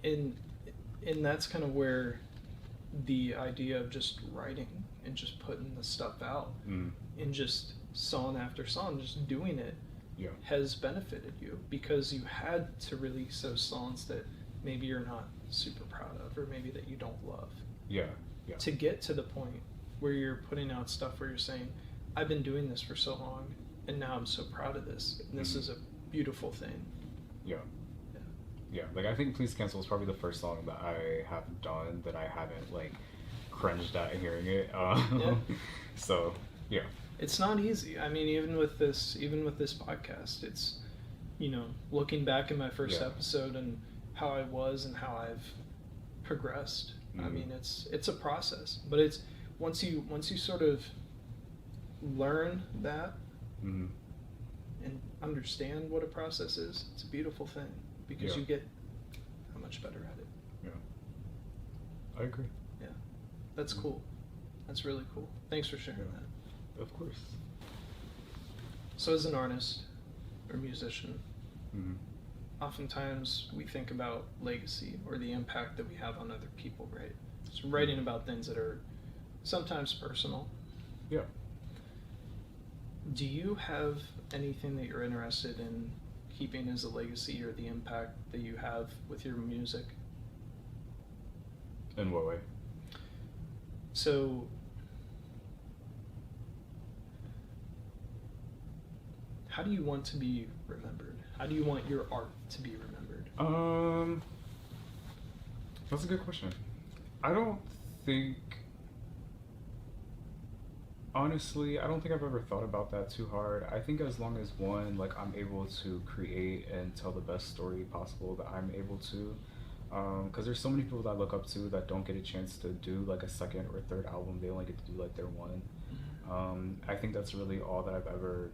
And that's kind of where the idea of just writing and just putting the stuff out and just song after song, just doing it has benefited you, because you had to release those songs that maybe you're not super proud of, or maybe that you don't love. Yeah. Yeah. To get to the point where you're putting out stuff where you're saying, I've been doing this for so long and now I'm so proud of this, and this is a beautiful thing. Yeah. Yeah, like I think Please Cancel is probably the first song that I have done that I haven't like cringed at hearing it. So yeah, it's not easy. I mean, even with this podcast, it's, you know, looking back in my first episode and how I was and how I've progressed. I mean, it's a process, but it's once you sort of learn that and understand what a process is, it's a beautiful thing, because you get how much better at it. Yeah, I agree. Yeah, that's cool. That's really cool. Thanks for sharing that. Of course. So as an artist or musician, oftentimes we think about legacy or the impact that we have on other people, right? So writing about things that are sometimes personal. Yeah. Do you have anything that you're interested in keeping as a legacy, or the impact that you have with your music? In what way? So, how do you want to be remembered? How do you want your art to be remembered? That's a good question. I don't think, honestly, I don't think I've ever thought about that too hard. I think as long as one, like, I'm able to create and tell the best story possible that I'm able to, because there's so many people that I look up to that don't get a chance to do like a second or third album. They only get to do like their one. I think that's really all that I've ever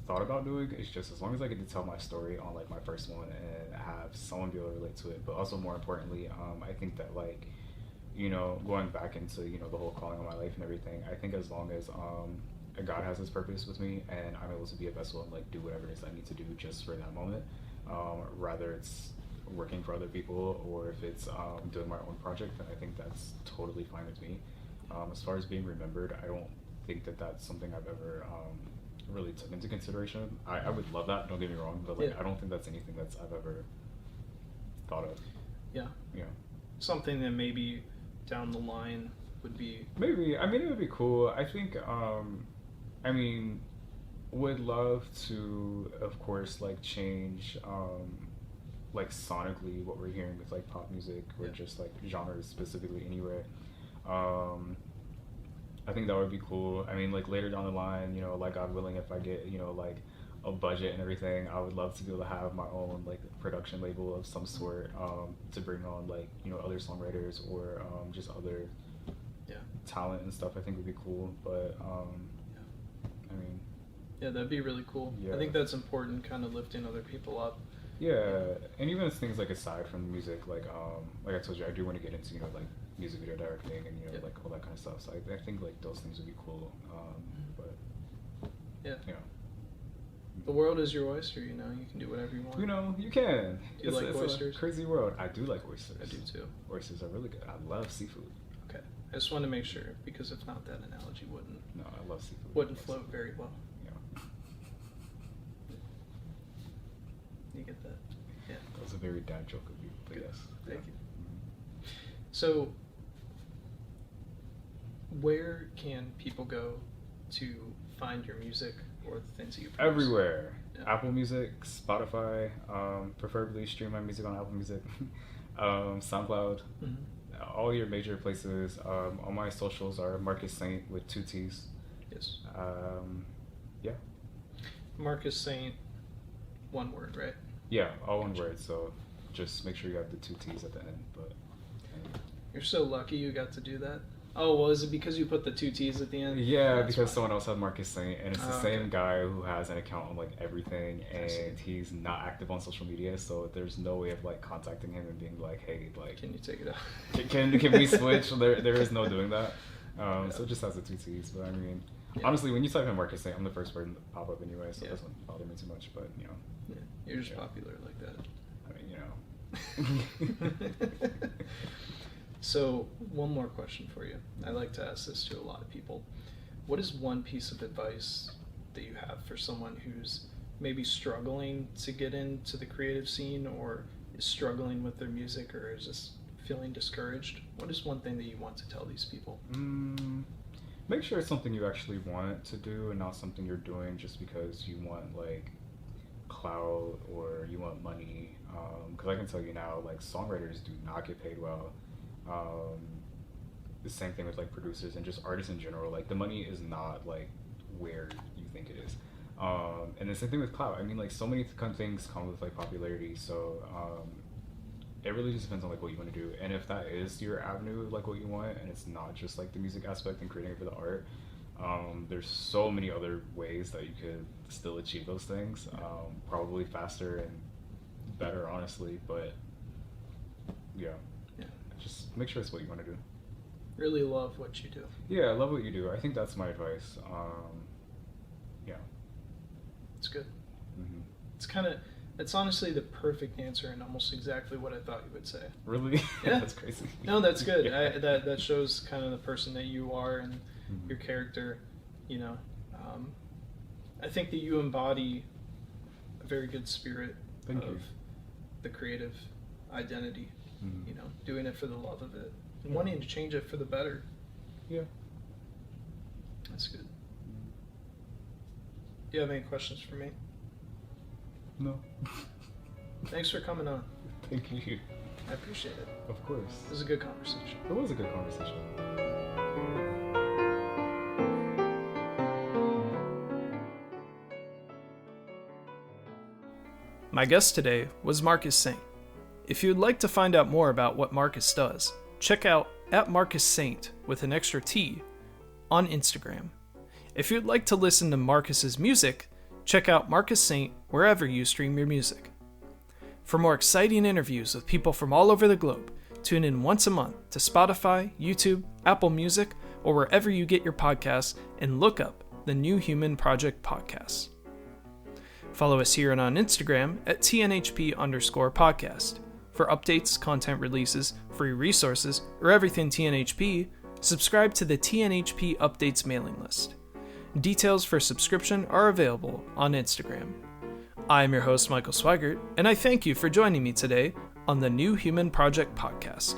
thought about doing. It's just as long as I get to tell my story on like my first one and have someone be able to relate to it. But also more importantly, I think that like, you know, going back into, you know, the whole calling of my life and everything, I think as long as God has his purpose with me and I'm able to be a vessel and like do whatever it is I need to do just for that moment, rather it's working for other people or if it's doing my own project, then I think that's totally fine with me. As far as being remembered, I don't think that that's something I've ever really took into consideration. I would love that, don't get me wrong, but like I don't think that's anything that's I've ever thought of. Yeah. Yeah. Something that maybe down the line would be maybe, I mean, it would be cool. I think I mean, would love to of course like change like sonically what we're hearing with like pop music or just like genres specifically anyway. I think that would be cool. I mean, like later down the line, you know, like God willing, if I get, you know, like a budget and everything, I would love to be able to have my own like production label of some sort, to bring on like, you know, other songwriters or just other talent and stuff. I think would be cool. But I mean, yeah, that'd be really cool. I think that's important, kind of lifting other people up. Yeah, and even as things like aside from music, like I told you, I do want to get into, you know, like music video directing and, you know, like all that kind of stuff. So I think like those things would be cool. But yeah, you know, the world is your oyster. You know, you can do whatever you want. You know, you can. Do you like oysters? A crazy world. I do like oysters. I do too. Oysters are really good. I love seafood. Okay, I just wanted to make sure because if not, that analogy wouldn't. No, I love seafood. Wouldn't float very well. Yeah. You get that? Yeah. That was a very dad joke of you, but yes. Thank you. Mm-hmm. So, where can people go to find your music or the things that you produce? Everywhere. Yeah. Apple Music, Spotify, preferably stream my music on Apple Music, SoundCloud, all your major places. All my socials are Marcus Saint with 2 T's. Yes. Yeah. Marcus Saint, one word, right? Yeah, all one word. So just make sure you have the 2 T's at the end. But you're so lucky you got to do that. Oh, well, is it because you put the 2 T's at the end? Yeah, because someone else had Marcus Saint, and it's the same guy who has an account on like everything, and he's not active on social media, so there's no way of like contacting him and being like, hey, like, can you take it out? Can we switch? There is no doing that. So it just has the 2 T's. But I mean, honestly, when you type in Marcus Saint, I'm the first person to pop up anyway, so it doesn't bother me too much. But you know, you're just popular like that. I mean, you know. So, one more question for you. I like to ask this to a lot of people. What is one piece of advice that you have for someone who's maybe struggling to get into the creative scene or is struggling with their music or is just feeling discouraged? What is one thing that you want to tell these people? Make sure it's something you actually want to do and not something you're doing just because you want like clout or you want money. Because I can tell you now, like songwriters do not get paid well. The same thing with like producers and just artists in general. Like the money is not like where you think it is. And the same thing with clout. I mean, like so many things come with like popularity. So it really just depends on like what you want to do. And if that is your avenue, like what you want, and it's not just like the music aspect and creating it for the art, there's so many other ways that you could still achieve those things. Probably faster and better, honestly. But yeah. Just make sure it's what you want to do. Really love what you do. Yeah, I love what you do. I think that's my advice. Yeah. It's good. It's honestly the perfect answer and almost exactly what I thought you would say. Really? Yeah. That's crazy. No, that's good. That shows kind of the person that you are and your character, you know. I think that you embody a very good spirit of the creative identity. You know, doing it for the love of it and wanting to change it for the better. Yeah. That's good. Do you have any questions for me? No. Thanks for coming on. Thank you. I appreciate it. Of course. It was a good conversation. It was a good conversation. My guest today was Marcus Saint. If you'd like to find out more about what Marcus does, check out @MarcusSaint with an extra T on Instagram. If you'd like to listen to Marcus's music, check out Marcus Saint wherever you stream your music. For more exciting interviews with people from all over the globe, tune in once a month to Spotify, YouTube, Apple Music, or wherever you get your podcasts, and look up the New Human Project podcast. Follow us here and on Instagram @TNHP_podcast. For updates, content releases, free resources, or everything TNHP, subscribe to the TNHP Updates mailing list. Details for subscription are available on Instagram. I'm your host, Michael Swigert, and I thank you for joining me today on the New Human Project podcast.